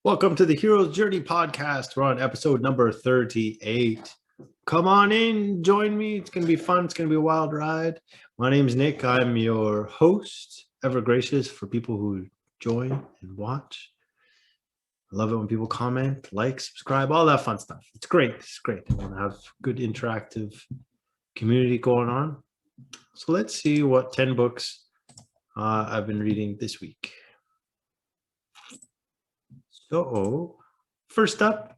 Welcome to the Hero's Journey podcast. We're on episode number 38. Come on in, join me. It's going to be fun. It's going to be a wild ride. My name is Nick. I'm your host, ever gracious for people who join and watch. I love it when people comment, like, subscribe, all that fun stuff. It's great. It's great. I want to have good interactive community going on. So let's see what 10 books I've been reading this week. So, first up,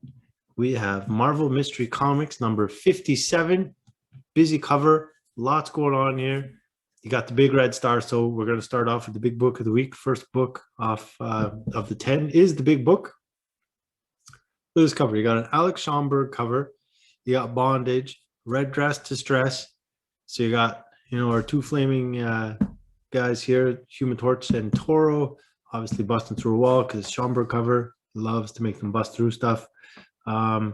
we have Marvel Mystery Comics number 57. Busy cover, lots going on here. You got the big red star, so we're going to start off with the big book of the week. First book of the 10 is the big book. Look at this cover. You got an Alex Schomburg cover. You got Bondage, Red Dress to Stress. So you got, our two flaming guys here, Human Torch and Toro, obviously busting through a wall because Schomburg cover loves to make them bust through stuff. You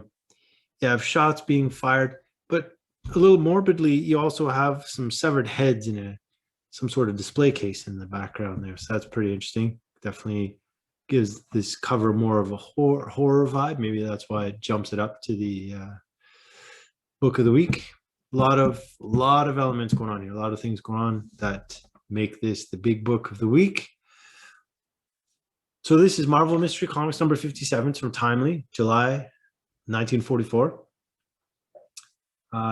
have shots being fired, but a little morbidly, you also have some severed heads in some sort of display case in the background there. So that's pretty interesting. Definitely gives this cover more of a horror vibe. Maybe that's why it jumps it up to the book of the week. A lot of elements going on here. A lot of things going on that make this the big book of the week. So this is Marvel Mystery Comics number 57. It's from Timely, July 1944.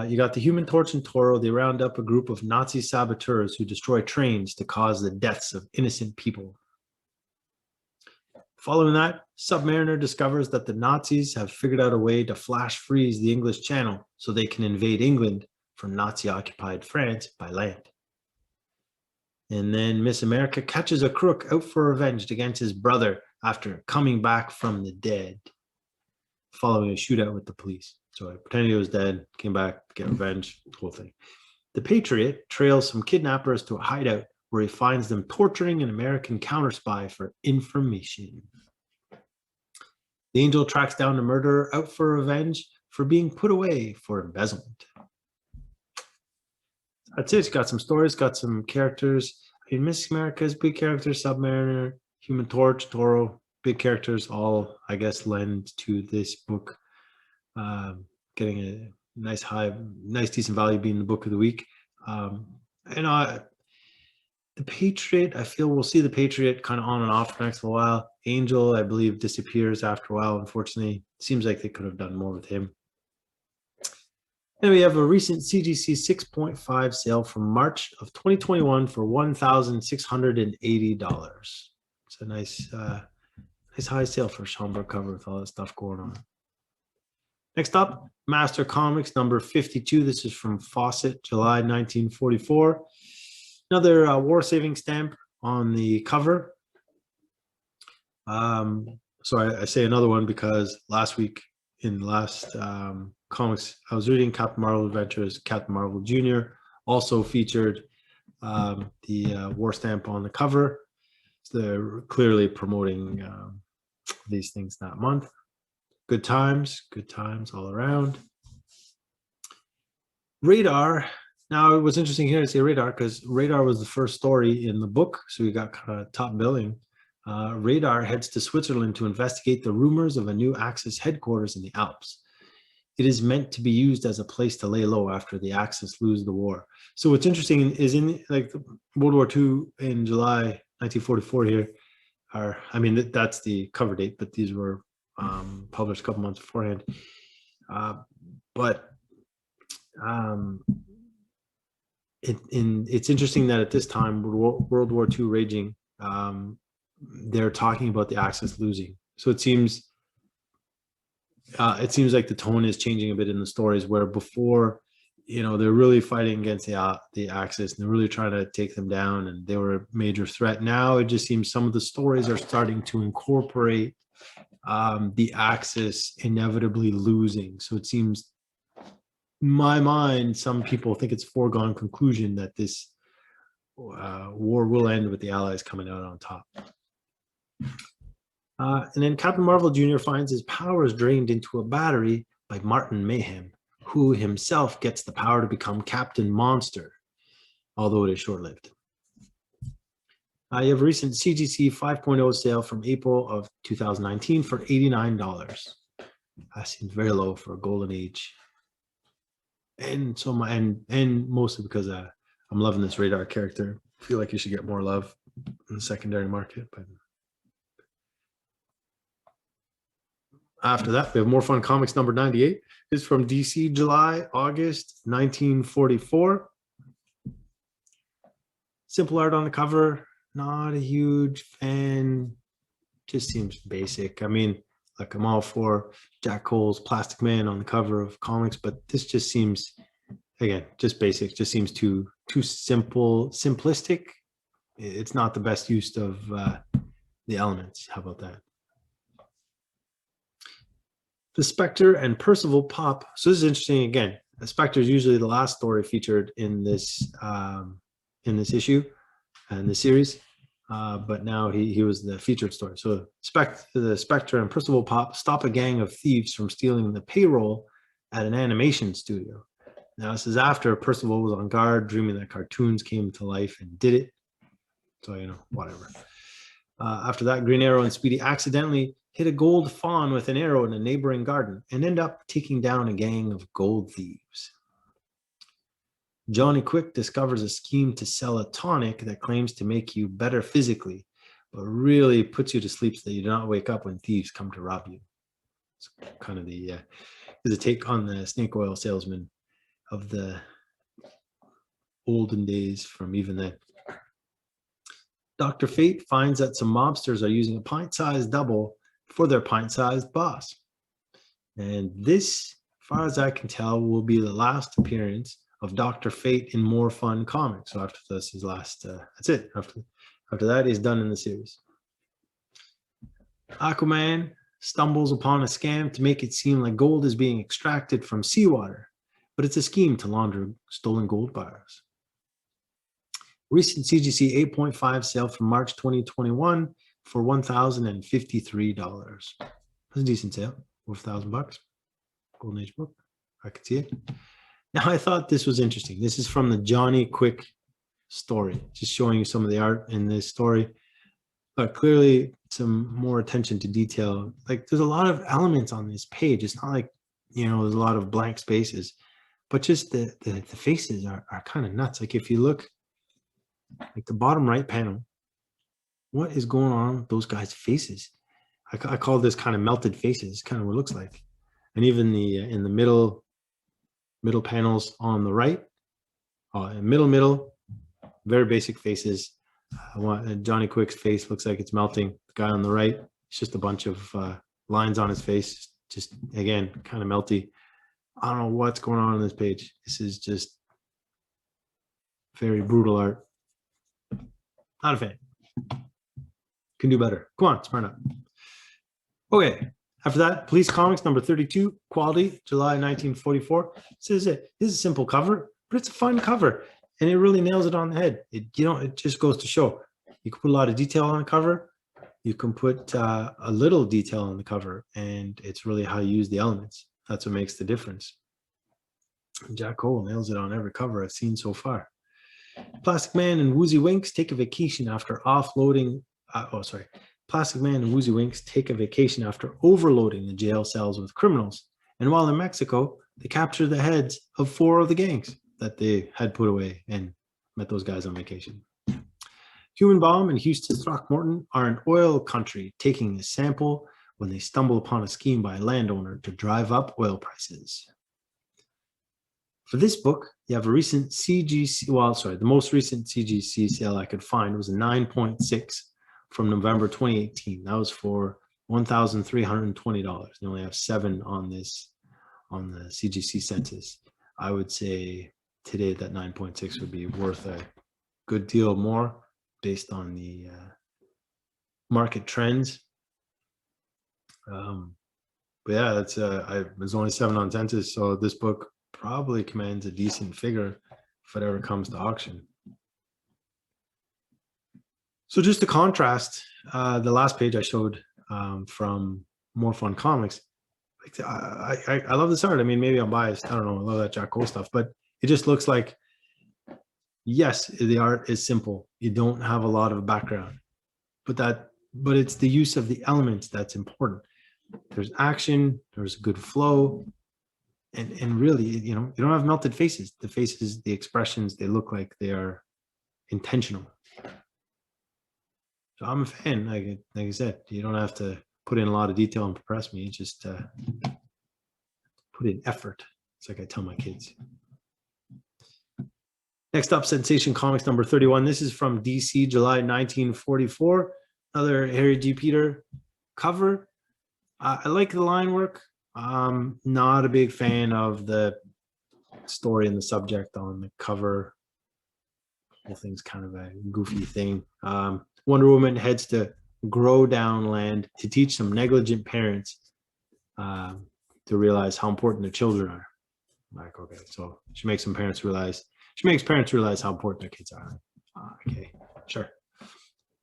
You got the Human Torch and Toro. They round up a group of Nazi saboteurs who destroy trains to cause the deaths of innocent people. Following that, Submariner discovers that the Nazis have figured out a way to flash freeze the English Channel so they can invade England from Nazi-occupied France by land. And then Miss America catches a crook out for revenge against his brother after coming back from the dead, following a shootout with the police. So pretending he was dead, came back, get revenge, the whole thing. The Patriot trails some kidnappers to a hideout where he finds them torturing an American counterspy for information. The Angel tracks down the murderer out for revenge for being put away for embezzlement. That's it. It's got some stories, got some characters. Miss America's big characters, Submariner, Human Torch, Toro, big characters, all, I guess, lend to this book getting a nice decent value being the book of the week. The Patriot, I feel we'll see the Patriot kind of on and off for the next little while. Angel, I believe, disappears after a while, unfortunately. Seems like they could have done more with him. And we have a recent CGC 6.5 sale from March of 2021 for $1,680. It's a nice high sale for Schomburg cover with all that stuff going on. Next up, Master Comics number 52. This is from Fawcett, July 1944. Another war-saving stamp on the cover. So I say another one because last week in the last comics I was reading, Captain Marvel Adventures, Captain Marvel Jr. also featured the war stamp on the cover. So they're clearly promoting these things that month. Good times all around. Radar. Now it was interesting here to say Radar because Radar was the first story in the book, so we got kind of top billing. Radar heads to Switzerland to investigate the rumors of a new Axis headquarters in the Alps. It is meant to be used as a place to lay low after the Axis lose the war. So what's interesting is in like World War II in July 1944 here, that's the cover date, but these were published a couple months beforehand. It's interesting that at this time, World War II raging, they're talking about the Axis losing. So it seems like the tone is changing a bit in the stories where before, they're really fighting against the Axis and they're really trying to take them down and they were a major threat. Now it just seems some of the stories are starting to incorporate the Axis inevitably losing. So it seems, in my mind, some people think it's a foregone conclusion that this war will end with the Allies coming out on top. And then Captain Marvel Jr. finds his powers drained into a battery by Martin Mayhem, who himself gets the power to become Captain Monster, although it is short-lived. You have a recent CGC 5.0 sale from April of 2019 for $89. That seems very low for a golden age. And so and mostly because I'm loving this Radar character. I feel like you should get more love in the secondary market. But after that, we have More Fun Comics number 98. This is from DC, July, August 1944. Simple art on the cover. Not a huge fan. Just seems basic. I mean, like I'm all for Jack Cole's Plastic Man on the cover of comics, but this just seems, again, just basic. Just seems too simplistic. It's not the best use of the elements. How about that? The Spectre and Percival Pop. So this is interesting. Again, the Spectre is usually the last story featured in this issue and the series, but now he was the featured story. So the Spectre and Percival Pop stop a gang of thieves from stealing the payroll at an animation studio. Now this is after Percival was on guard, dreaming that cartoons came to life and did it. So, you know, whatever. After that, Green Arrow and Speedy accidentally hit a gold fawn with an arrow in a neighboring garden and end up taking down a gang of gold thieves. Johnny Quick discovers a scheme to sell a tonic that claims to make you better physically, but really puts you to sleep so that you do not wake up when thieves come to rob you. It's kind of the is a take on the snake oil salesman of the olden days from even then. Dr. Fate finds that some mobsters are using a pint-sized double for their pint-sized boss. And this, as far as I can tell, will be the last appearance of Dr. Fate in More Fun Comics. So after this is last, that's it. After that, he's done in the series. Aquaman stumbles upon a scam to make it seem like gold is being extracted from seawater, but it's a scheme to launder stolen gold bars. Recent CGC 8.5 sale from March 2021 for $1,053. That's a decent sale, over $1,000. Golden Age book. I could see it. Now, I thought this was interesting. This is from the Johnny Quick story, just showing you some of the art in this story. But clearly, some more attention to detail. Like, there's a lot of elements on this page. It's not like, you know, there's a lot of blank spaces, but just the faces are kind of nuts. Like, if you look, like the bottom right panel, what is going on with those guys' faces? I call this kind of melted faces. It's kind of what it looks like. And even the in the middle panels on the right, middle, very basic faces. Johnny Quick's face looks like it's melting. The guy on the right, it's just a bunch of lines on his face. Just, again, kind of melty. I don't know what's going on this page. This is just very brutal art. Not a fan. Can do better. Come on, smart up. Okay. After that, Police Comics number 32, quality, July 1944. This is it. This is a simple cover, but it's a fun cover, and it really nails it on the head. It just goes to show you can put a lot of detail on the cover. You can put a little detail on the cover, and it's really how you use the elements. That's what makes the difference. Jack Cole nails it on every cover I've seen so far. Plastic Man and Woozy Winks take a vacation after offloading. Plastic Man and Woozy Winks take a vacation after overloading the jail cells with criminals. And while in Mexico, they capture the heads of 4 of the gangs that they had put away and met those guys on vacation. Human Bomb and Houston Throckmorton are in oil country taking a sample when they stumble upon a scheme by a landowner to drive up oil prices. For this book, you have a recent the most recent CGC sale I could find was a 9.6 from November 2018. That was for $1,320. They only have 7 on this, on the CGC census. I would say today that 9.6 would be worth a good deal more based on the market trends. But yeah, that's there's only 7 on census, so this book probably commands a decent figure if it ever comes to auction. So just to contrast, the last page I showed from More Fun Comics, I love this art. I mean, maybe I'm biased. I don't know. I love that Jack Cole stuff, but it just looks like Yes, the art is simple. You don't have a lot of a background, but it's the use of the elements that's important. There's action, there's good flow, and really, you know, you don't have melted faces. The faces, the expressions, they look like they are intentional. So I'm a fan. Like I said, you don't have to put in a lot of detail and impress me. Just put in effort. It's like I tell my kids. Next up, Sensation Comics number 31. This is from DC, July 1944. Another Harry G. Peter cover. I like the line work. Not a big fan of the story and the subject on the cover. The whole thing's kind of a goofy thing. Wonder Woman heads to Grow Down Land to teach some negligent parents to realize how important their children are. Like, okay, so she makes parents realize how important their kids are. Okay, sure.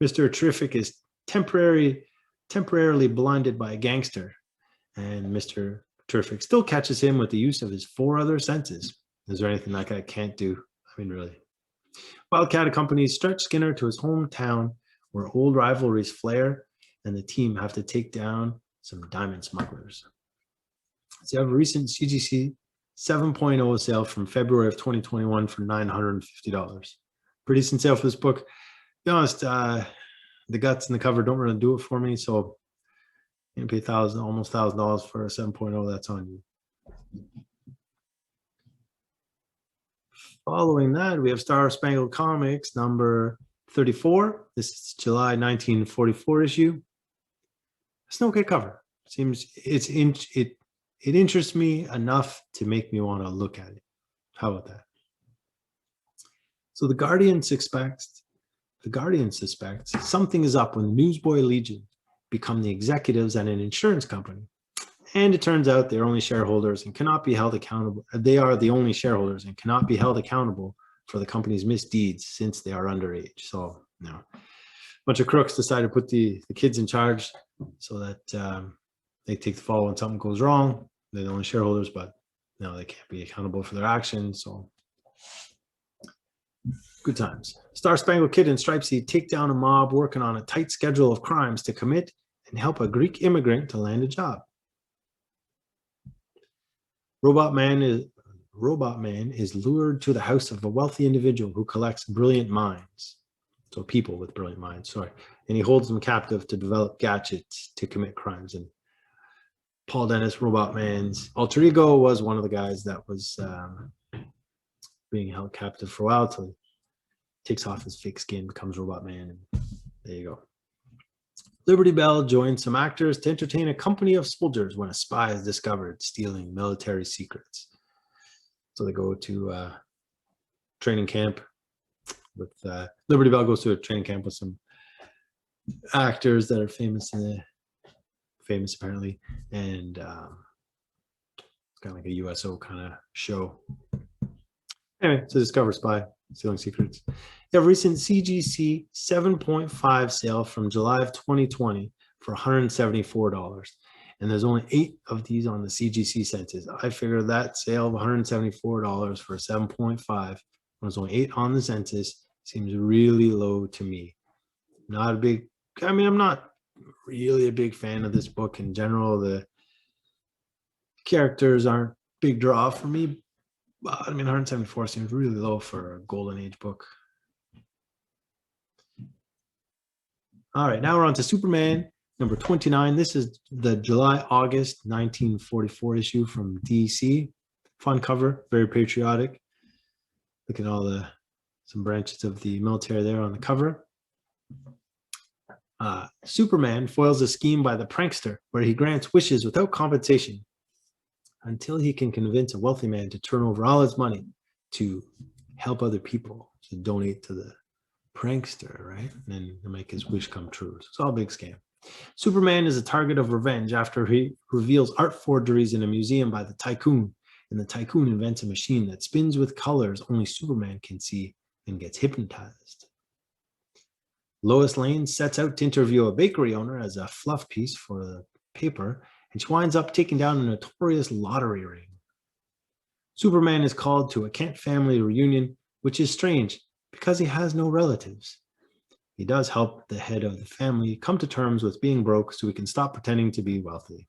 Mr. Terrific is temporarily blinded by a gangster, and Mr. Terrific still catches him with the use of his 4 other senses. Is there anything that guy can't do? I mean, really. Wildcat accompanies Stretch Skinner to his hometown, where old rivalries flare, and the team have to take down some diamond smugglers. So you have a recent CGC 7.0 sale from February of 2021 for $950. Pretty decent sale for this book. To be honest, the guts and the cover don't really do it for me, so you pay almost $1,000 for a 7.0. That's on you. Following that, we have Star Spangled Comics number 34. This is July 1944 issue. It's an okay cover. It interests me enough to make me want to look at it. How about that? So the Guardian suspects something is up when the Newsboy Legion become the executives at an insurance company. And it turns out they're only shareholders and cannot be held accountable. They are the only shareholders and cannot be held accountable for the company's misdeeds since they are underage. So, you know, a bunch of crooks decided to put the kids in charge so that they take the fall when something goes wrong. They're the only shareholders, but no, they can't be accountable for their actions. So, good times. Star Spangled Kid and Stripesy take down a mob working on a tight schedule of crimes to commit and help a Greek immigrant to land a job. Robot Man is lured to the house of a wealthy individual who collects brilliant minds. So people with brilliant minds, sorry. And he holds them captive to develop gadgets to commit crimes. And Paul Dennis, Robot Man's alter ego, was one of the guys that was being held captive for a while till he takes off his fake skin, becomes Robot Man, and there you go. Liberty Bell joins some actors to entertain a company of soldiers when a spy is discovered stealing military secrets. So they go to training camp with Liberty Bell goes to a training camp with some actors that are famous apparently, and it's kind of like a USO kind of show. Anyway, to discover spy stealing secrets. They have a recent CGC 7.5 sale from July of 2020 for $174. And there's only 8 of these on the CGC census. I figure that sale of $174 for a 7.5, when there's only 8 on the census, seems really low to me. I'm not really a big fan of this book in general. The characters aren't a big draw for me. But I mean, 174 seems really low for a Golden Age book. All right, now we're on to Superman number 29. This is the July-August 1944 issue from DC. Fun cover, very patriotic. Look at all some branches of the military there on the cover. Superman foils a scheme by the prankster where he grants wishes without compensation until he can convince a wealthy man to turn over all his money to help other people, to donate to the prankster, right? And then to make his wish come true. So it's all a big scam. Superman is a target of revenge after he reveals art forgeries in a museum by the tycoon, and the tycoon invents a machine that spins with colors only Superman can see and gets hypnotized. Lois Lane sets out to interview a bakery owner as a fluff piece for the paper, and she winds up taking down a notorious lottery ring. Superman is called to a Kent family reunion, which is strange because he has no relatives. He does help the head of the family come to terms with being broke so he can stop pretending to be wealthy.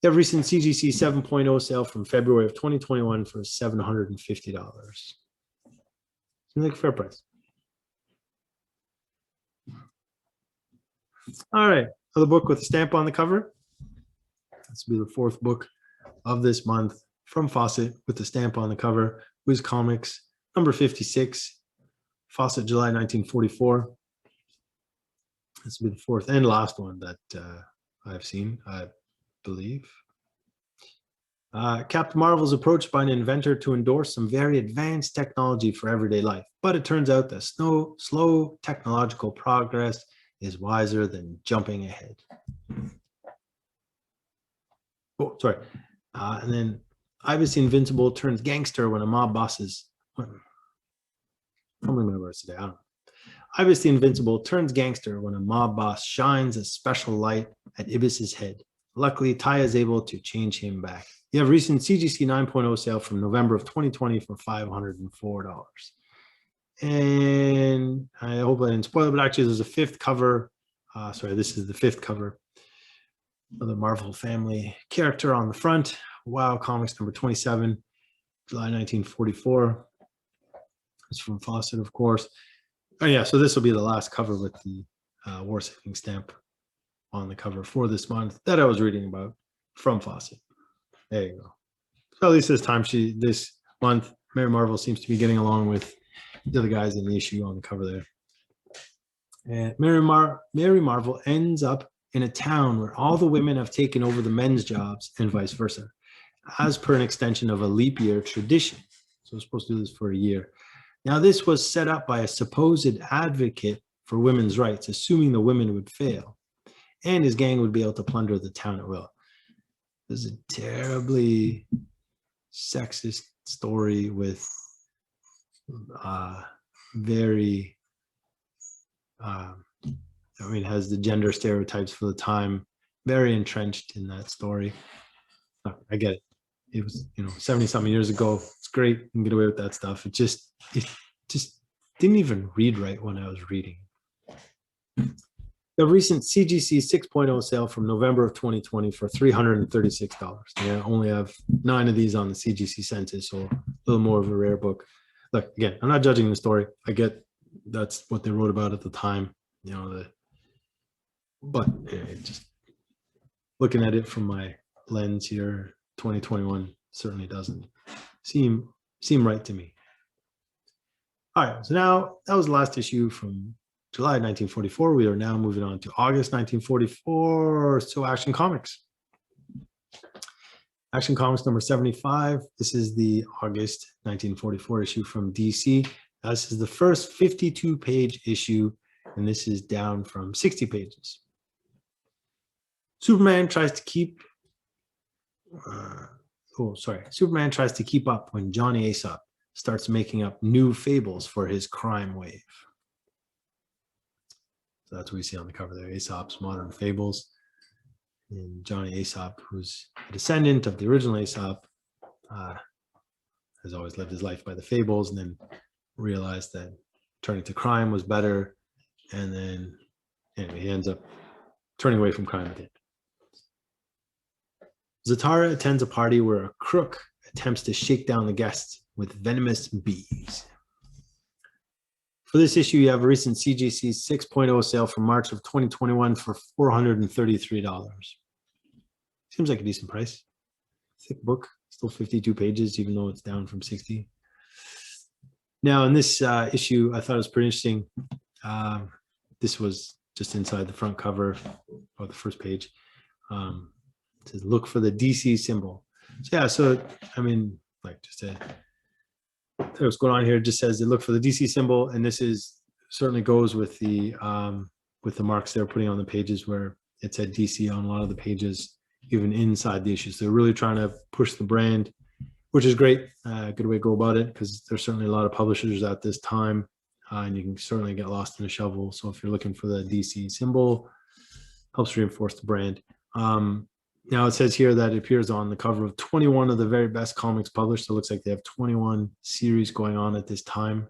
You have recent CGC 7.0 sale from February of 2021 for $750. Seems like a fair price. All right, another book with a stamp on the cover. This will be the fourth book of this month from Fawcett with the stamp on the cover. Whiz Comics, number 56. Fawcett, July 1944. This will be the fourth and last one that I've seen, I believe. Captain Marvel is approached by an inventor to endorse some very advanced technology for everyday life, but it turns out that slow technological progress is wiser than jumping ahead. Oh, sorry. And then Ibis the Invincible turns gangster when a mob boss is... Probably my words today, I don't know. Ibis the Invincible turns gangster when a mob boss shines a special light at Ibis's head. Luckily, Ty is able to change him back. You have recent CGC 9.0 sale from November of 2020 for $504. And I hope I didn't spoil it, but actually there's a fifth cover. This is the fifth cover of the Marvel family character on the front. Wow, Comics number 27, July 1944. It's from Fawcett, of course. Oh yeah, so this will be the last cover with the war saving stamp on the cover for this month that I was reading about from Fawcett. There you go. So at least this month, Mary Marvel seems to be getting along with the other guys in the issue on the cover there. And Mary Marvel ends up in a town where all the women have taken over the men's jobs and vice versa, as per an extension of a leap year tradition. So we're supposed to do this for a year. Now, this was set up by a supposed advocate for women's rights, assuming the women would fail, and his gang would be able to plunder the town at will. This is a terribly sexist story with has the gender stereotypes for the time, very entrenched in that story. I get it. It was, 70-something years ago. It's great. You can get away with that stuff. It just didn't even read right when I was reading. The recent CGC 6.0 sale from November of 2020 for $336. I only have 9 of these on the CGC census, so a little more of a rare book. Look, again, I'm not judging the story. I get that's what they wrote about at the time, but just looking at it from my lens here, 2021 certainly doesn't seem right to me. All right, so now that was the last issue from July 1944. We are now moving on to August 1944. So Action Comics. Action Comics number 75. This is the August 1944 issue from DC. This is the first 52-page issue, and this is down from 60 pages. Superman tries to keep up when Johnny Aesop starts making up new fables for his crime wave. So that's what we see on the cover there, Aesop's Modern Fables. And Johnny Aesop, who's a descendant of the original Aesop, has always lived his life by the fables, and then realized that turning to crime was better, and then anyway, he ends up turning away from crime at the end. Zatara attends a party where a crook attempts to shake down the guests with venomous bees. For this issue, you have a recent CGC 6.0 sale from March of 2021 for $433. Seems like a decent price. Thick book, still 52 pages, even though it's down from 60. Now, in this issue, I thought it was pretty interesting. This was just inside the front cover, or the first page. It says, look for the DC symbol. So yeah, what's going on here, it just says they look for the DC symbol, and this is certainly goes with the marks they're putting on the pages where it said DC on a lot of the pages, even inside the issues. They're really trying to push the brand, which is great. Good way to go about it, because there's certainly a lot of publishers at this time, and you can certainly get lost in a shovel. So if you're looking for the DC symbol, helps reinforce the brand. Now it says here that it appears on the cover of 21 of the very best comics published. So it looks like they have 21 series going on at this time.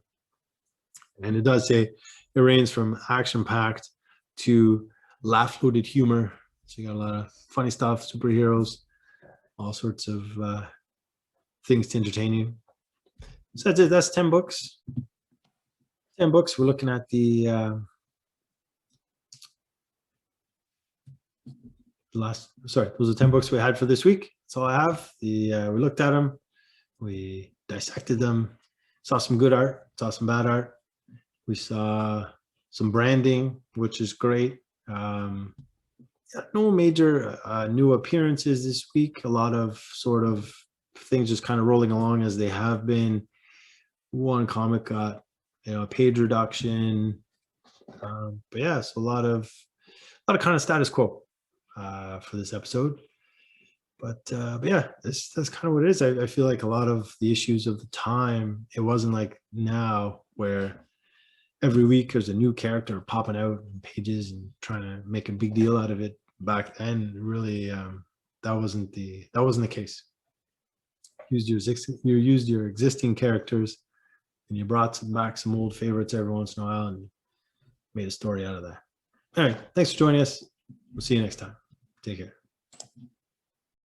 And it does say it ranges from action-packed to laugh-loaded humor. So you got a lot of funny stuff, superheroes, all sorts of things to entertain you. So that's it. That's 10 books. 10 books. We're looking at the those are 10 books we had for this week. That's all I have. We looked at them, we dissected them, saw some good art, saw some bad art. We saw some branding, which is great. No major new appearances this week. A lot of sort of things just kind of rolling along as they have been. One comic got a page reduction, but yeah, so a lot of kind of status quo for this episode. But yeah, that's kind of what it is. I feel like a lot of the issues of the time, it wasn't like now where every week there's a new character popping out in pages and trying to make a big deal out of it. Back then, really, that wasn't the case. You used your existing characters, and you brought back some old favorites every once in a while, and made a story out of that. All right, thanks for joining us. We'll see you next time. Take care.